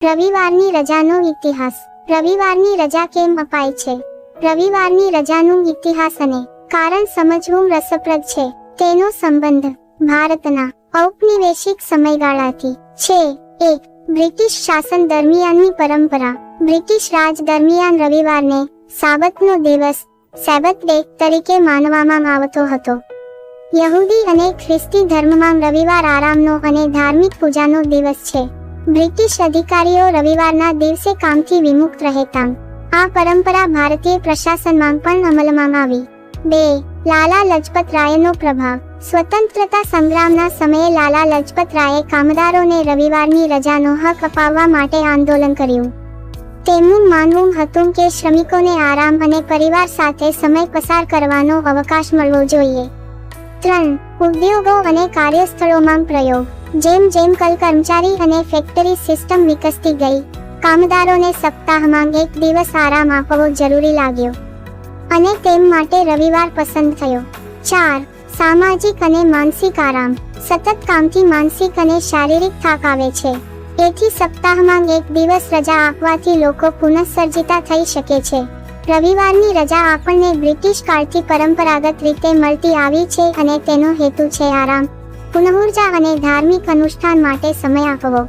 રવિવારની રજાનો ઇતિહાસ. રવિવારની રજા કેમ અપાય છે? રવિવારની રજાનું ઇતિહાસ અને કારણ સમજવું રસપ્રદ છે. તેનો સંબંધ ભારતના ઔપનિવેશિક સમયગાળાથી છે. 1. બ્રિટિશ શાસન દરમિયાનની પરંપરા. બ્રિટિશ રાજ દરમિયાન રવિવારને સાબતનો દિવસ સેબથ ડે તરીકે માનવામાં આવતો હતો. યહૂદી અને ખ્રિસ્તી ધર્મમાં રવિવાર આરામનો અને ધાર્મિક પૂજાનો દિવસ છે. બ્રિટિશ અધિકારીઓ રવિવારના દિવસે કામથી વિમુક્ત રહેતા. આ પરંપરા ભારતીય પ્રશાસનમાં પણ અમલમાં આવી. 2. લાલા લજપત રાયનો પ્રભાવ. સ્વતંત્રતા સંગ્રામના સમયે લાલા લજપત રાયે કામદારોને રવિવારની રજાનો હક અપાવવા માટે આંદોલન કર્યું. તેમનું માનવું હતું કે શ્રમિકોને આરામ અને પરિવાર સાથે સમય પસાર કરવાનો અવકાશ મળવો જોઈએ. 3. ઉદ્યોગો અને કાર્યસ્થળોમાં પ્રયોગ. જેમ જેમ કલ કર્મચારી અને ફેક્ટરી સિસ્ટમ વિકસતી ગઈ, કામદારોને સપ્તાહમાં એક દિવસ આરામ આપવો જરૂરી લાગ્યો અને તેમ માટે રવિવાર પસંદ થયો. 4. સામાજિક અને માનસિક આરામ. સતત કામથી માનસિક અને શારીરિક થાક આવે છે. એથી સપ્તાહમાં એક દિવસ રજા આપવાથી લોકો પુનઃસર્જિતા થઈ શકે છે. રવિવારની રજા આપણને બ્રિટિશ કાળથી પરંપરાગત રીતે મળતી આવી છે અને તેનો હેતુ છે આરામ, પુનઃઉર્જા અને ધાર્મિક અનુષ્ઠાન માટે સમય આપવો.